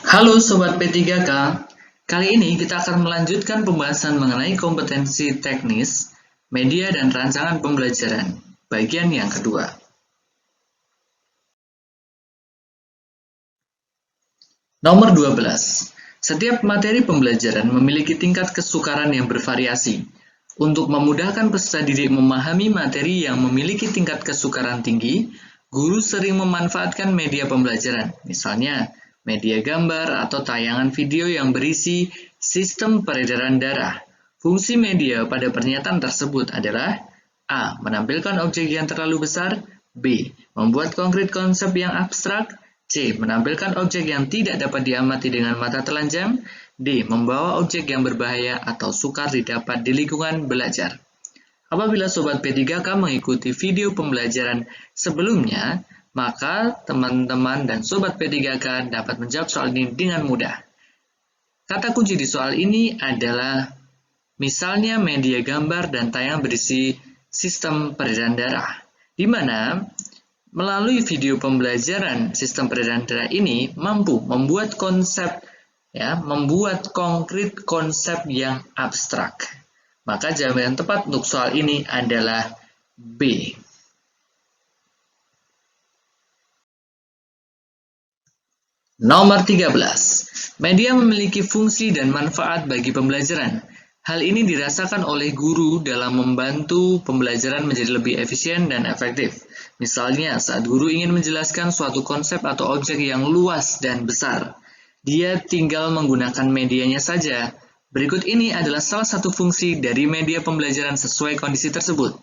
Halo Sobat P3K, kali ini kita akan melanjutkan pembahasan mengenai kompetensi teknis, media dan rancangan pembelajaran, bagian yang kedua. Nomor 12. Setiap materi pembelajaran memiliki tingkat kesukaran yang bervariasi. Untuk memudahkan peserta didik memahami materi yang memiliki tingkat kesukaran tinggi, guru sering memanfaatkan media pembelajaran, misalnya media gambar atau tayangan video yang berisi sistem peredaran darah. Fungsi media pada pernyataan tersebut adalah A. Menampilkan objek yang terlalu besar, B. Membuat konkret konsep yang abstrak, C. Menampilkan objek yang tidak dapat diamati dengan mata telanjang, D. Membawa objek yang berbahaya atau sukar didapat di lingkungan belajar. Apabila Sobat P3K mengikuti video pembelajaran sebelumnya, maka teman-teman dan Sobat P3K dapat menjawab soal ini dengan mudah. Kata kunci di soal ini adalah misalnya media gambar dan tayang berisi sistem peredaran darah, di mana melalui video pembelajaran sistem peredaran darah ini mampu membuat membuat konkret konsep yang abstrak. Maka jawaban yang tepat untuk soal ini adalah B. Nomor 13. Media memiliki fungsi dan manfaat bagi pembelajaran. Hal ini dirasakan oleh guru dalam membantu pembelajaran menjadi lebih efisien dan efektif. Misalnya, saat guru ingin menjelaskan suatu konsep atau objek yang luas dan besar, dia tinggal menggunakan medianya saja. Berikut ini adalah salah satu fungsi dari media pembelajaran sesuai kondisi tersebut.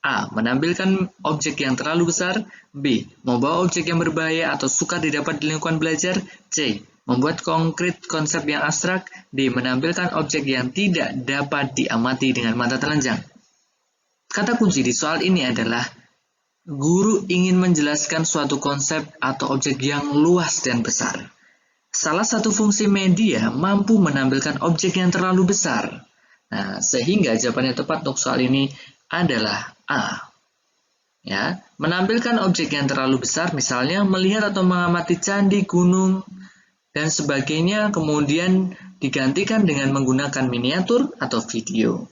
A. Menampilkan objek yang terlalu besar. B. Membawa objek yang berbahaya atau sukar didapat di lingkungan belajar. C. Membuat konkret konsep yang abstrak. D. Menampilkan objek yang tidak dapat diamati dengan mata telanjang. Kata kunci di soal ini adalah guru ingin menjelaskan suatu konsep atau objek yang luas dan besar. Salah satu fungsi media mampu menampilkan objek yang terlalu besar. Nah, sehingga jawaban yang tepat untuk soal ini adalah A. Menampilkan objek yang terlalu besar, misalnya melihat atau mengamati candi, gunung, dan sebagainya, kemudian digantikan dengan menggunakan miniatur atau video.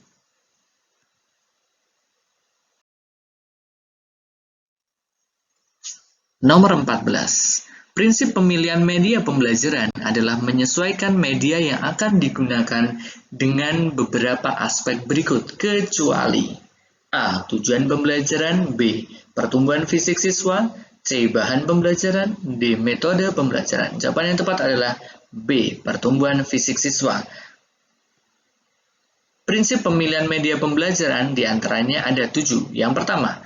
Nomor 14. Prinsip pemilihan media pembelajaran adalah menyesuaikan media yang akan digunakan dengan beberapa aspek berikut, kecuali A. Tujuan pembelajaran, B. Pertumbuhan fisik siswa, C. Bahan pembelajaran, D. Metode pembelajaran. Jawaban yang tepat adalah B. Pertumbuhan fisik siswa. Prinsip pemilihan media pembelajaran diantaranya ada 7. Yang pertama,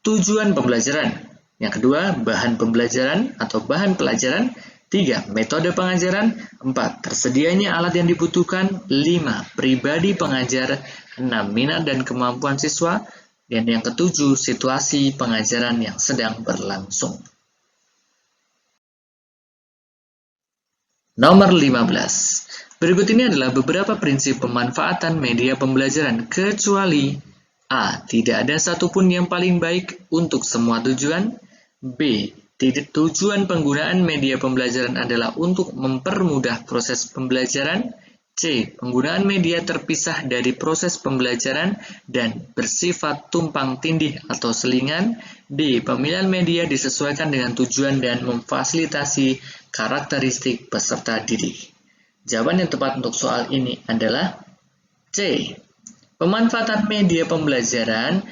tujuan pembelajaran. Yang kedua, bahan pembelajaran atau bahan pelajaran. 3. Metode pengajaran. 4. Tersedianya alat yang dibutuhkan. 5. Pribadi pengajar. 6. Minat dan kemampuan siswa. Dan yang ketujuh, situasi pengajaran yang sedang berlangsung. Nomor 15. Berikut ini adalah beberapa prinsip pemanfaatan media pembelajaran, kecuali A. Tidak ada satupun yang paling baik untuk semua tujuan. B. Tujuan penggunaan media pembelajaran adalah untuk mempermudah proses pembelajaran. C. Penggunaan media terpisah dari proses pembelajaran dan bersifat tumpang tindih atau selingan. D. Pemilihan media disesuaikan dengan tujuan dan memfasilitasi karakteristik peserta didik. Jawaban yang tepat untuk soal ini adalah C. Pemanfaatan media pembelajaran.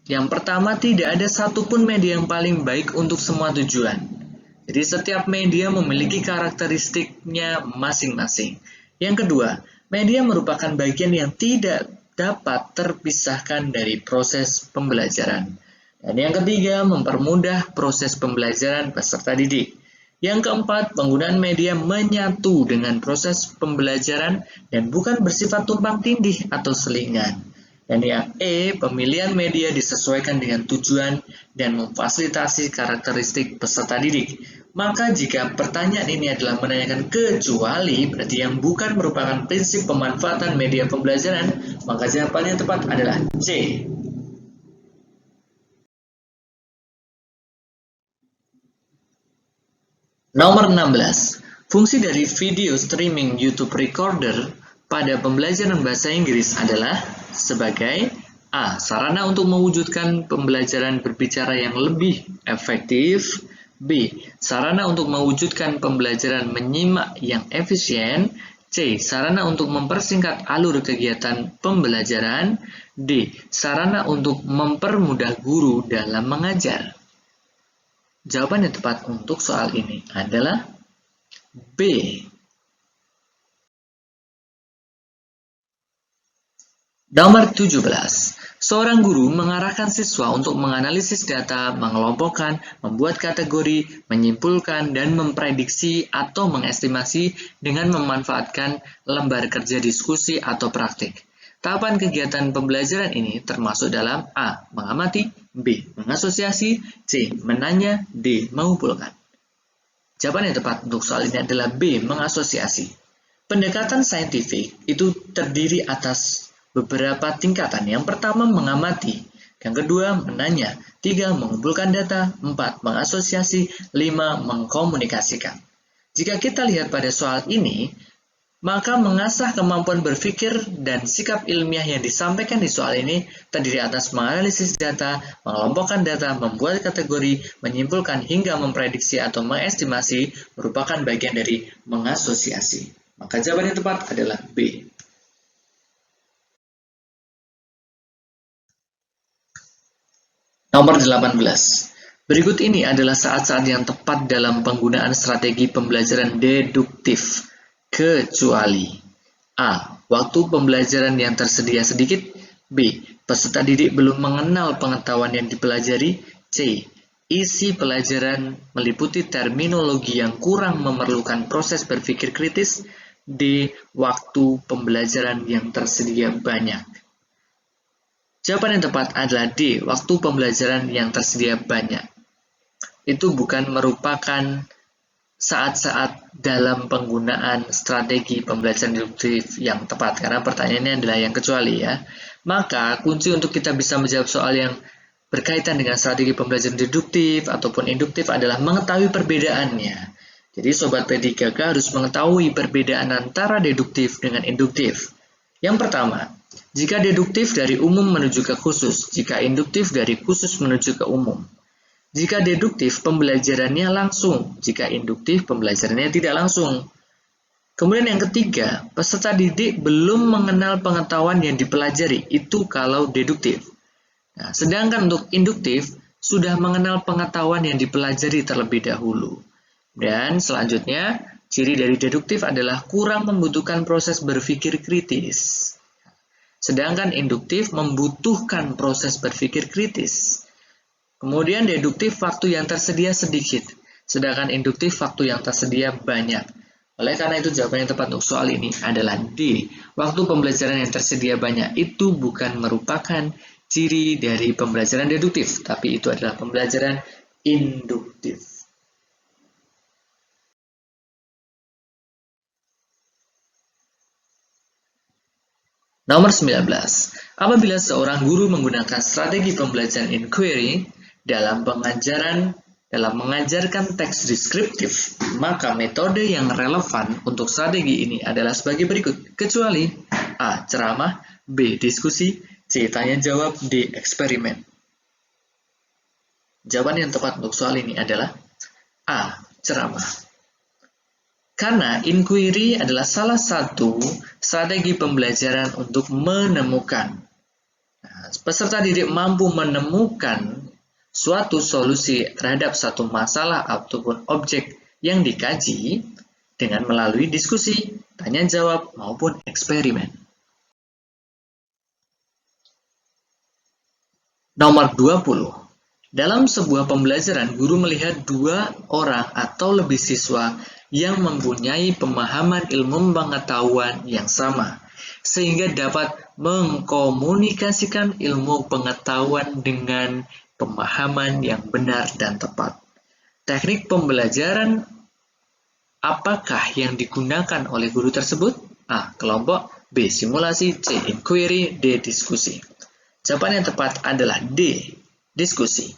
Yang pertama, tidak ada satupun media yang paling baik untuk semua tujuan. Jadi setiap media memiliki karakteristiknya masing-masing. Yang kedua, media merupakan bagian yang tidak dapat terpisahkan dari proses pembelajaran. Dan yang ketiga, mempermudah proses pembelajaran peserta didik. Yang keempat, penggunaan media menyatu dengan proses pembelajaran dan bukan bersifat tumpang tindih atau selingan. Dan yang E, pemilihan media disesuaikan dengan tujuan dan memfasilitasi karakteristik peserta didik. Maka jika pertanyaan ini adalah menanyakan kecuali, berarti yang bukan merupakan prinsip pemanfaatan media pembelajaran, maka jawaban yang tepat adalah C. Nomor 16. Fungsi dari video streaming YouTube Recorder pada pembelajaran bahasa Inggris adalah sebagai A. Sarana untuk mewujudkan pembelajaran berbicara yang lebih efektif. B. Sarana untuk mewujudkan pembelajaran menyimak yang efisien. C. Sarana untuk mempersingkat alur kegiatan pembelajaran. D. Sarana untuk mempermudah guru dalam mengajar. Jawaban yang tepat untuk soal ini adalah B. Nomor 17. Seorang guru mengarahkan siswa untuk menganalisis data, mengelompokkan, membuat kategori, menyimpulkan, dan memprediksi atau mengestimasi dengan memanfaatkan lembar kerja diskusi atau praktik. Tahapan kegiatan pembelajaran ini termasuk dalam A. Mengamati, B. Mengasosiasi, C. Menanya, D. Mengumpulkan. Jawaban yang tepat untuk soal ini adalah B. Mengasosiasi. Pendekatan saintifik itu terdiri atas beberapa tingkatan. Yang pertama mengamati, yang kedua menanya, 3 mengumpulkan data, 4 mengasosiasi, 5 mengkomunikasikan. Jika kita lihat pada soal ini, maka mengasah kemampuan berpikir dan sikap ilmiah yang disampaikan di soal ini terdiri atas menganalisis data, mengelompokkan data, membuat kategori, menyimpulkan hingga memprediksi atau mengestimasi merupakan bagian dari mengasosiasi. Maka jawaban yang tepat adalah B. Nomor 18. Berikut ini adalah saat-saat yang tepat dalam penggunaan strategi pembelajaran deduktif, kecuali A. Waktu pembelajaran yang tersedia sedikit. B. Peserta didik belum mengenal pengetahuan yang dipelajari. C. Isi pelajaran meliputi terminologi yang kurang memerlukan proses berpikir kritis. D. Waktu pembelajaran yang tersedia banyak. Jawaban yang tepat adalah D. Waktu pembelajaran yang tersedia banyak. Itu bukan merupakan saat-saat dalam penggunaan strategi pembelajaran deduktif yang tepat, karena pertanyaannya adalah yang kecuali ya. Maka kunci untuk kita bisa menjawab soal yang berkaitan dengan strategi pembelajaran deduktif ataupun induktif adalah mengetahui perbedaannya. Jadi Sobat P3K harus mengetahui perbedaan antara deduktif dengan induktif. Yang pertama, jika deduktif dari umum menuju ke khusus, jika induktif dari khusus menuju ke umum. Jika deduktif, pembelajarannya langsung. Jika induktif, pembelajarannya tidak langsung. Kemudian yang ketiga, peserta didik belum mengenal pengetahuan yang dipelajari. Itu kalau deduktif. Nah, sedangkan untuk induktif, sudah mengenal pengetahuan yang dipelajari terlebih dahulu. Dan selanjutnya, ciri dari deduktif adalah kurang membutuhkan proses berpikir kritis. Sedangkan induktif membutuhkan proses berpikir kritis. Kemudian deduktif waktu yang tersedia sedikit, sedangkan induktif waktu yang tersedia banyak. Oleh karena itu jawaban yang tepat untuk soal ini adalah D. Waktu pembelajaran yang tersedia banyak itu bukan merupakan ciri dari pembelajaran deduktif, tapi itu adalah pembelajaran induktif. Nomor 19. Apabila seorang guru menggunakan strategi pembelajaran inquiry dalam mengajarkan teks deskriptif, maka metode yang relevan untuk strategi ini adalah sebagai berikut, kecuali A. Ceramah, B. Diskusi, C. Tanya jawab, D. Eksperimen. Jawaban yang tepat untuk soal ini adalah A. Ceramah. Karena inquiry adalah salah satu strategi pembelajaran untuk menemukan. Nah, peserta didik mampu menemukan suatu solusi terhadap satu masalah ataupun objek yang dikaji dengan melalui diskusi, tanya jawab, maupun eksperimen. Nomor 20. Dalam sebuah pembelajaran, guru melihat 2 orang atau lebih siswa yang mempunyai pemahaman ilmu pengetahuan yang sama, sehingga dapat mengkomunikasikan ilmu pengetahuan dengan pemahaman yang benar dan tepat. Teknik pembelajaran apakah yang digunakan oleh guru tersebut? A. Kelompok. B. Simulasi. C. Inquiry. D. Diskusi. Jawaban yang tepat adalah D. Diskusi.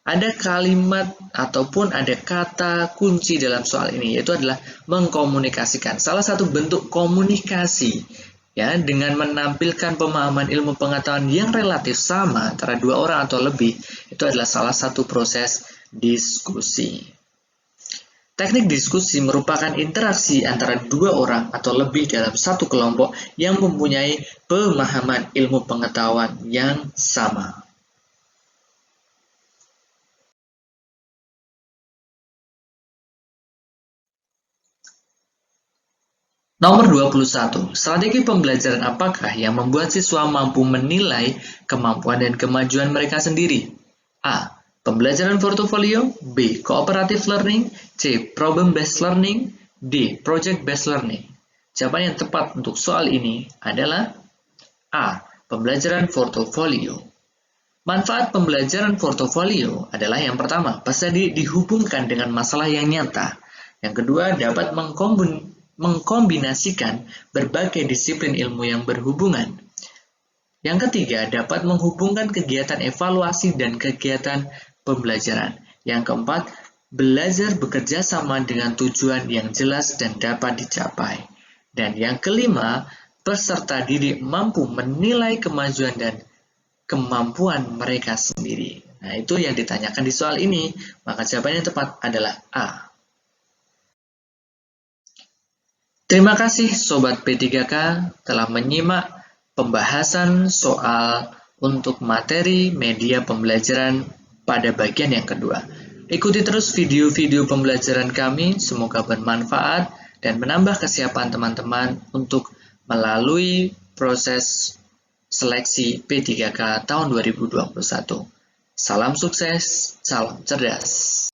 Ada kalimat ataupun ada kata kunci dalam soal ini, yaitu adalah mengkomunikasikan. Salah satu bentuk komunikasi ya, dengan menampilkan pemahaman ilmu pengetahuan yang relatif sama antara dua orang atau lebih, itu adalah salah satu proses diskusi. Teknik diskusi merupakan interaksi antara dua orang atau lebih dalam satu kelompok yang mempunyai pemahaman ilmu pengetahuan yang sama. Nomor 21. Strategi pembelajaran apakah yang membuat siswa mampu menilai kemampuan dan kemajuan mereka sendiri? A. Pembelajaran portofolio. B. Cooperative learning. C. Problem-based learning. D. Project-based learning. Jawaban yang tepat untuk soal ini adalah A. Pembelajaran portofolio. Manfaat pembelajaran portofolio adalah yang pertama, pasti dihubungkan dengan masalah yang nyata. Yang kedua, dapat mengkombinasikan berbagai disiplin ilmu yang berhubungan. Yang ketiga, dapat menghubungkan kegiatan evaluasi dan kegiatan pembelajaran. Yang keempat, belajar bekerja sama dengan tujuan yang jelas dan dapat dicapai. Dan yang kelima, peserta didik mampu menilai kemajuan dan kemampuan mereka sendiri. Nah, itu yang ditanyakan di soal ini. Maka jawaban yang tepat adalah A. Terima kasih Sobat P3K telah menyimak pembahasan soal untuk materi media pembelajaran pada bagian yang kedua. Ikuti terus video-video pembelajaran kami, semoga bermanfaat dan menambah kesiapan teman-teman untuk melalui proses seleksi P3K tahun 2021. Salam sukses, salam cerdas.